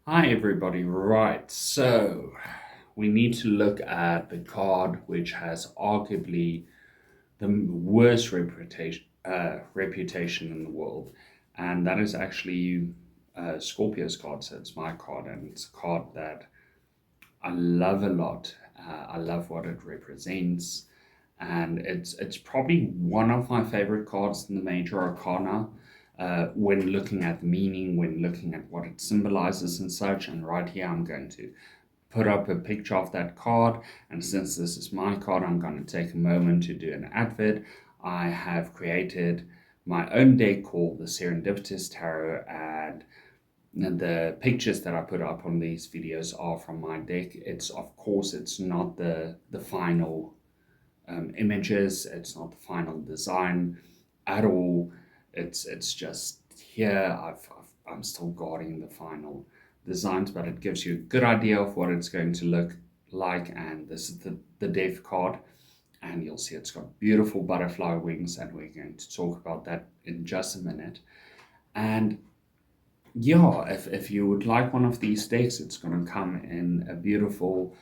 Hi everybody, right, so we need to look at the card which has arguably the worst reputation in the world, and that is actually Scorpio's card. So it's my card, and it's a card that I love a lot. I love what it represents, and it's probably one of my favorite cards in the Major Arcana. When looking at the meaning, when looking at what it symbolizes and such, and right here I'm going to put up a picture of that card. And since this is my card, I'm going to take a moment to do an advert. I have created my own deck called the Serendipitous Tarot, and the pictures that I put up on these videos are from my deck. It's of course it's not the final images. It's not the final design at all. It's just here. I'm still guarding the final designs, but it gives you a good idea of what it's going to look like. And this is the dev card, and you'll see it's got beautiful butterfly wings, and we're going to talk about that in just a minute. And yeah, if you would like one of these decks, it's going to come in a beautiful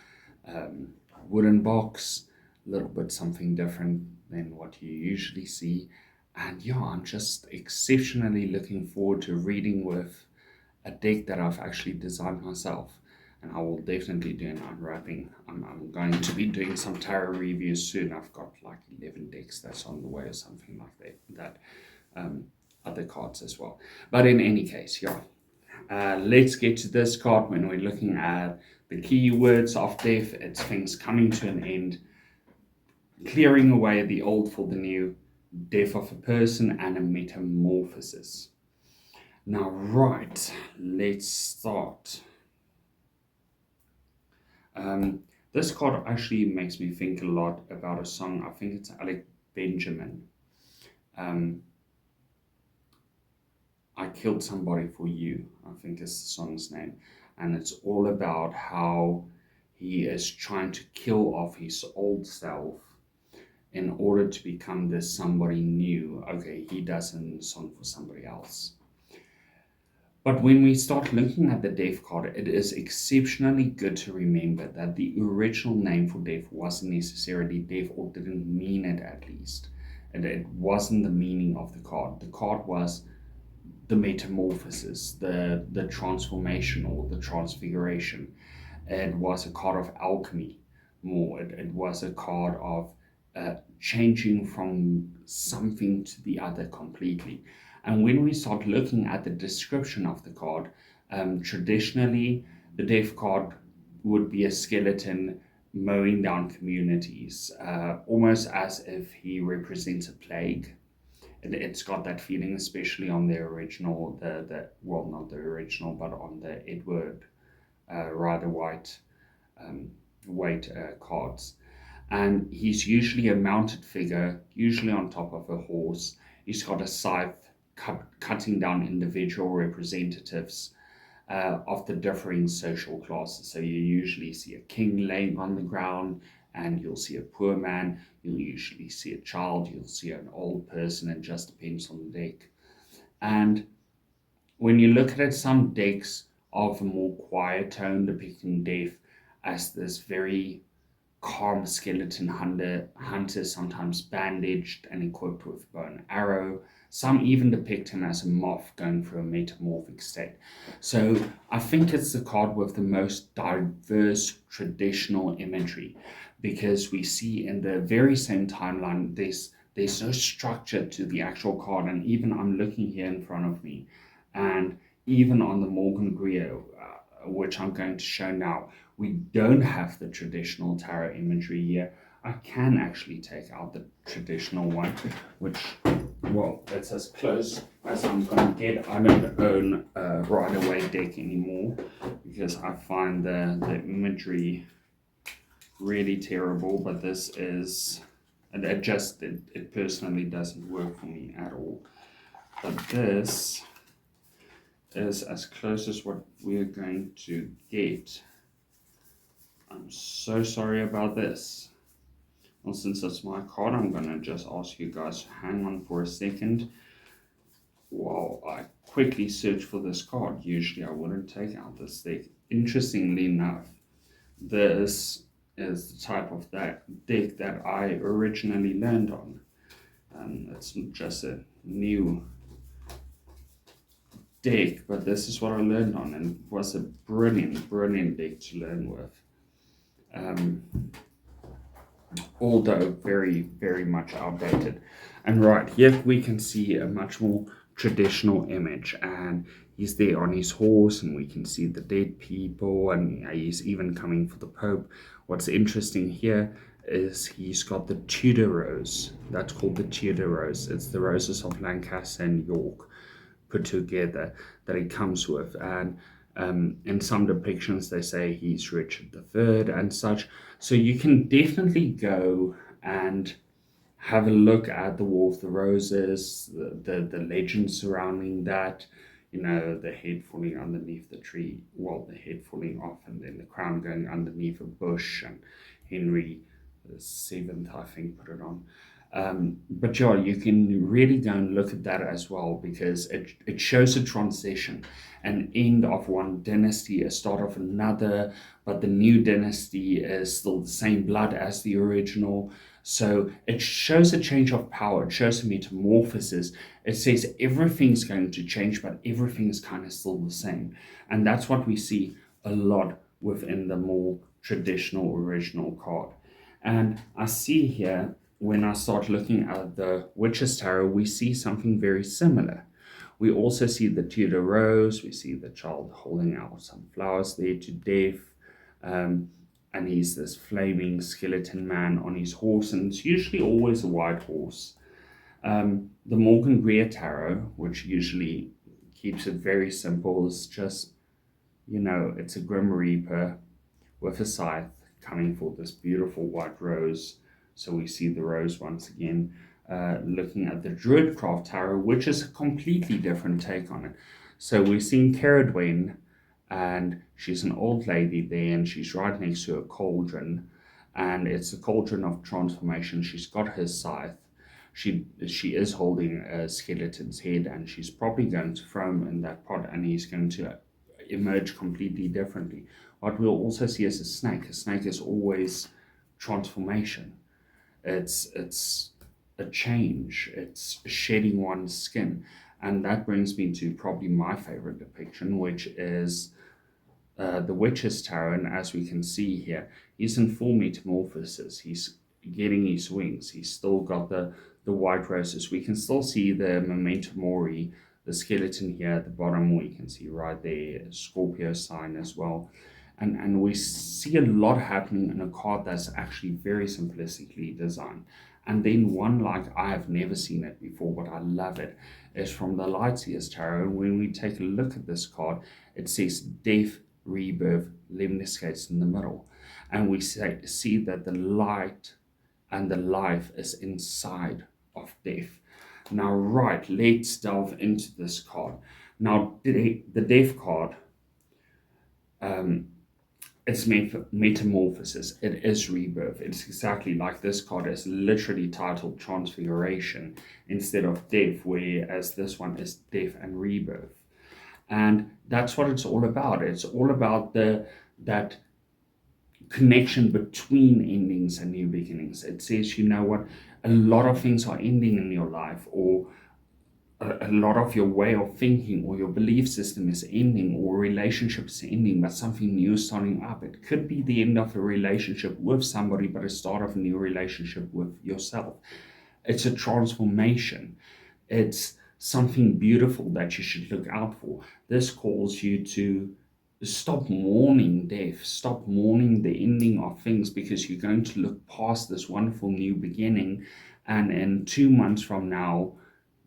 um, wooden box, a little bit something different than what you usually see. And yeah, I'm just exceptionally looking forward to reading with a deck that I've actually designed myself. And I will definitely do an unwrapping. I'm going to be doing some tarot reviews soon. I've got like 11 decks that's on the way or something like that. Um, Other cards as well. But in any case, yeah. Let's get to this card. When we're looking at the keywords of death, it's things coming to an end, clearing away the old for the new, death of a person, and a metamorphosis. Now, right, let's start. This card actually makes me think a lot about a song. I think it's Alec Benjamin. Um, I Killed Somebody for You, I think is the song's name. And it's all about how he is trying to kill off his old self in order to become this somebody new. Okay, he does a song for somebody else. But when we start looking at the Death card, it is exceptionally good to remember that the original name for Death wasn't necessarily Death, or didn't mean it at least. And it wasn't the meaning of the card. The card was the metamorphosis, the transformation or the transfiguration. It was a card of alchemy more. It was a card of changing from something to the other completely. And when we start looking at the description of the card, traditionally the death card would be a skeleton mowing down communities, almost as if he represents a plague. It's got that feeling, especially on the original, the well, not the original, but on the Edward Rider White weight cards. And he's usually a mounted figure, usually on top of a horse. He's got a scythe cutting down individual representatives of the differing social classes. So you usually see a king laying on the ground, and you'll see a poor man, you'll usually see a child, you'll see an old person. It just depends on the deck. And when you look at it, some decks of a more quiet tone depicting death as this very calm skeleton hunter, sometimes bandaged and equipped with bow and arrow. Some even depict him as a moth going through a metamorphic state. So I think it's the card with the most diverse traditional imagery, because we see in the very same timeline there's no structure to the actual card. And even I'm looking here in front of me, and even on the Morgan Greer, which I'm going to show now, we don't have the traditional tarot imagery here. I can actually take out the traditional one, which, well, it's as close as I'm going to get. I don't own a Rider Waite deck anymore because I find the imagery really terrible. But this is, it personally doesn't work for me at all. But this is as close as what we're going to get. I'm so sorry about this. Well, since it's my card, I'm gonna just ask you guys to hang on for a second. while I quickly search for this card, usually I wouldn't take out this deck. Interestingly enough, this is the type of that deck that I originally learned on. It's just a new deck, but this is what I learned on, and it was a brilliant, brilliant deck to learn with. Um, Although very, very much outdated. And right here we can see a much more traditional image, and he's there on his horse, and we can see the dead people, and he's even coming for the Pope. What's interesting here is he's got the Tudor rose. That's called the Tudor rose. It's the roses of Lancaster and York put together that it comes with. And in some depictions, they say he's Richard III and such. So you can definitely go and have a look at the War of the Roses, the legend surrounding that, the head falling underneath the tree, well, the head falling off, and then the crown going underneath a bush, and Henry VII, I think, put it on. But yeah, you can really go and look at that as well, because it shows a transition, an end of one dynasty, a start of another, but the new dynasty is still the same blood as the original. So it shows a change of power, it shows a metamorphosis. It says everything's going to change, but everything's kind of still the same. And that's what we see a lot within the more traditional original card. And I see here, when I start looking at the Witch's Tarot, we see something very similar. We also see the Tudor rose, we see the child holding out some flowers there to death, and he's this flaming skeleton man on his horse, and it's usually always a white horse. The Morgan Greer Tarot, which usually keeps it very simple, is just, it's a Grim Reaper with a scythe coming for this beautiful white rose. So we see the rose once again. Looking at the Druidcraft Tarot, which is a completely different take on it. So we're seeing Cerridwen, and she's an old lady there, and she's right next to a cauldron, and it's a cauldron of transformation. She's got her scythe. She is holding a skeleton's head, and she's probably going to throw him in that pot, and he's going to emerge completely differently. What we'll also see is a snake. A snake is always transformation. It's a change. It's shedding one's skin. And that brings me to probably my favorite depiction, which is the Witch's Tarot. And as we can see here, he's in full metamorphosis. He's getting his wings. He's still got the white roses. We can still see the Memento Mori, the skeleton here at the bottom. We can see right there a Scorpio sign as well. And we see a lot happening in a card that's actually very simplistically designed. And then one like I have never seen it before, but I love it, is from the Lightseers Tarot. And when we take a look at this card, it says death, rebirth, lemniscates in the middle. And we see that the light and the life is inside of death. Now, right, let's delve into this card. Now, the death card, it's metamorphosis. It is rebirth. It's exactly like this card is literally titled Transfiguration instead of death, whereas this one is death and rebirth. And that's what it's all about. It's all about that connection between endings and new beginnings. It says, you know what, a lot of things are ending in your life, or a lot of your way of thinking or your belief system is ending, or relationships ending, but something new is starting up. It could be the end of a relationship with somebody, but a start of a new relationship with yourself. It's a transformation. It's something beautiful that you should look out for. This calls you to stop mourning death, stop mourning the ending of things, because you're going to look past this wonderful new beginning, and in 2 months from now,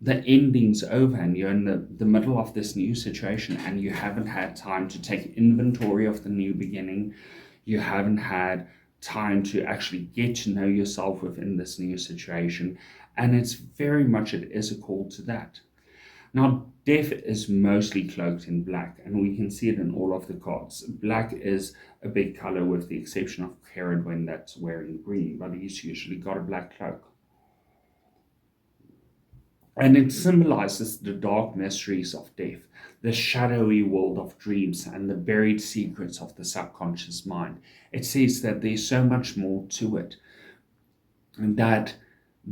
the ending's over and you're in the middle of this new situation, and you haven't had time to take inventory of the new beginning. You haven't had time to actually get to know yourself within this new situation. And it's very much, it is a call to that. Now, death is mostly cloaked in black, and we can see it in all of the cards. Black is a big color, with the exception of Cerridwen that's wearing green, but he's usually got a black cloak. And it symbolizes the dark mysteries of death, the shadowy world of dreams, and the buried secrets of the subconscious mind. It says that there's so much more to it, and that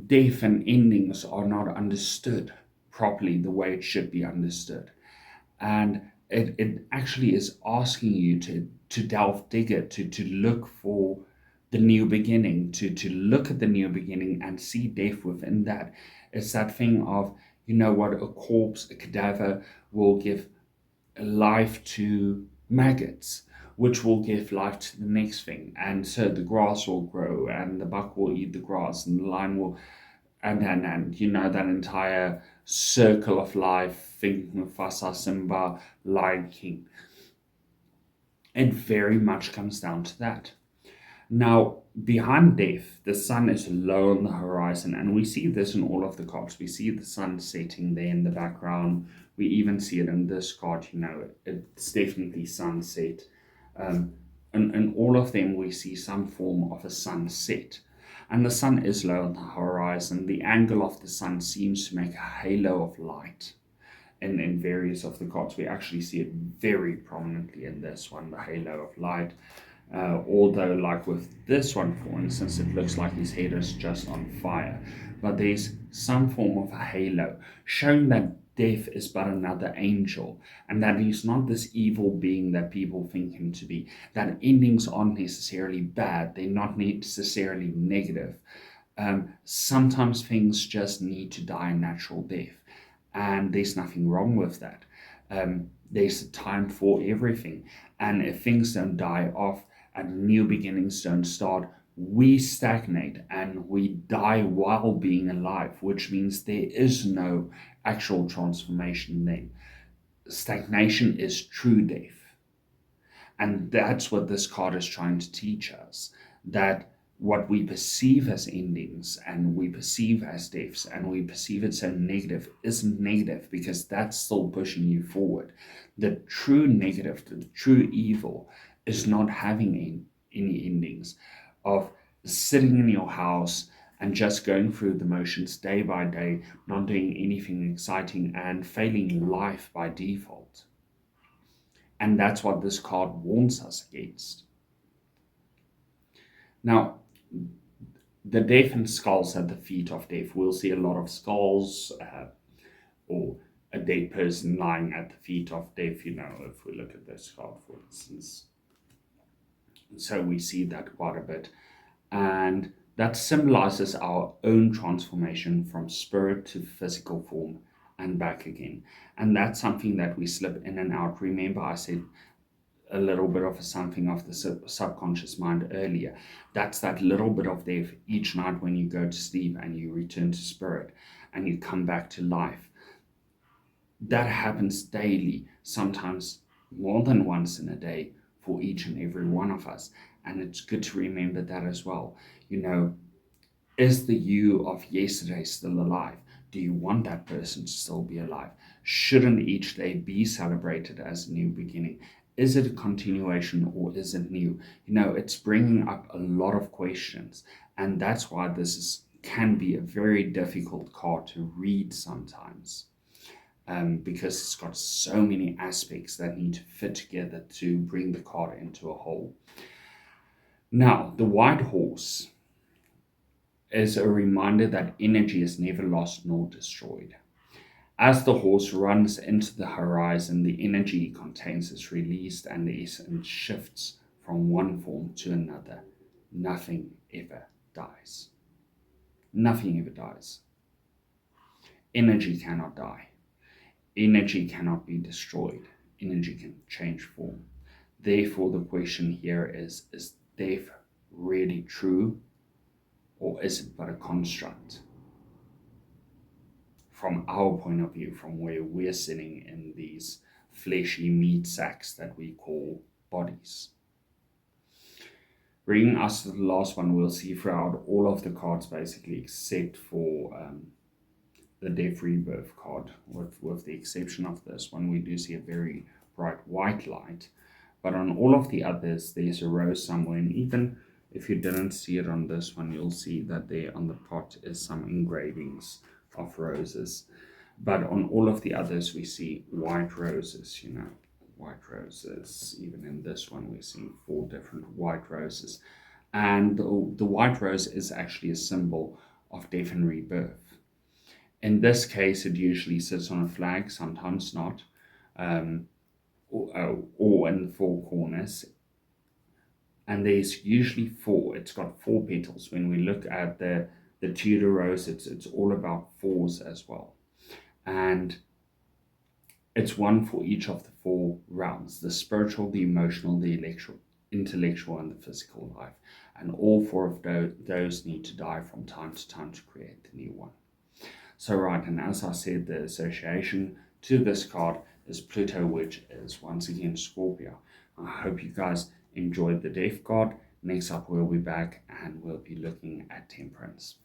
death and endings are not understood properly the way it should be understood. And it actually is asking you to delve deeper, to look for the new beginning, to look at the new beginning and see death within that. It's that thing of, you know what, a corpse, a cadaver will give life to maggots, which will give life to the next thing. And so the grass will grow, and the buck will eat the grass, and the lion will, and you know, that entire circle of life, think Mufasa, Simba, Lion King. It very much comes down to that. Now, behind death, the sun is low on the horizon, and we see this in all of the cards. We see the sun setting there in the background. We even see it in this card, you know, it's definitely sunset. In all of them, we see some form of a sunset. And the sun is low on the horizon. The angle of the sun seems to make a halo of light. In various of the cards, we actually see it very prominently in this one, the halo of light. Although, like with this one, for instance, it looks like his head is just on fire. But there's some form of a halo, showing that death is but another angel, and that he's not this evil being that people think him to be. That endings aren't necessarily bad, they're not necessarily negative. Sometimes things just need to die a natural death, and there's nothing wrong with that. There's a time for everything, and if things don't die off, and new beginnings don't start, we stagnate and we die while being alive, which means there is no actual transformation then. Stagnation is true death. And that's what this card is trying to teach us, that what we perceive as endings and we perceive as deaths and we perceive it so negative isn't negative, because that's still pushing you forward. The true negative, the true evil, is not having any endings, of sitting in your house and just going through the motions day by day, not doing anything exciting and failing life by default. And that's what this card warns us against. Now, the death and skulls at the feet of death. We'll see a lot of skulls, or a dead person lying at the feet of death, you know, if we look at this card, for instance. So we see that quite a bit. And that symbolizes our own transformation from spirit to physical form and back again. And that's something that we slip in and out. Remember, I said a little bit of something of the subconscious mind earlier. That's that little bit of death each night when you go to sleep and you return to spirit and you come back to life. That happens daily, sometimes more than once in a day, for each and every one of us. And it's good to remember that as well. You know, is the you of yesterday still alive? Do you want that person to still be alive? Shouldn't each day be celebrated as a new beginning? Is it a continuation or is it new? You know, it's bringing up a lot of questions. And that's why can be a very difficult card to read sometimes. Because it's got so many aspects that need to fit together to bring the card into a whole. Now, the white horse is a reminder that energy is never lost nor destroyed. As the horse runs into the horizon, the energy it contains is released and the essence shifts from one form to another. Nothing ever dies. Nothing ever dies. Energy cannot die. Energy cannot be destroyed. Energy can change form. Therefore, the question here is death really true, or is it but a construct? From our point of view, from where we're sitting in these fleshy meat sacks that we call bodies. Bringing us to the last one, we'll see throughout all of the cards basically, except for the Death Rebirth card, with the exception of this one. We do see a very bright white light, but on all of the others there's a rose somewhere, and even if you didn't see it on this one, you'll see that there on the pot is some engravings of roses. But on all of the others, we see white roses, white roses. Even in this one, we see 4 different white roses. And the white rose is actually a symbol of death and rebirth. In this case, it usually sits on a flag, sometimes not, or in the 4 corners. And there's usually 4. It's got 4 petals. When we look at the Tudor rose, it's all about 4s as well. And it's one for each of the 4 realms: the spiritual, the emotional, the intellectual, and the physical life. And all 4 of those need to die from time to time to create the new one. So right, and as I said, the association to this card is Pluto, which is once again Scorpio. I hope you guys enjoyed the Death card. Next up, we'll be back and we'll be looking at Temperance.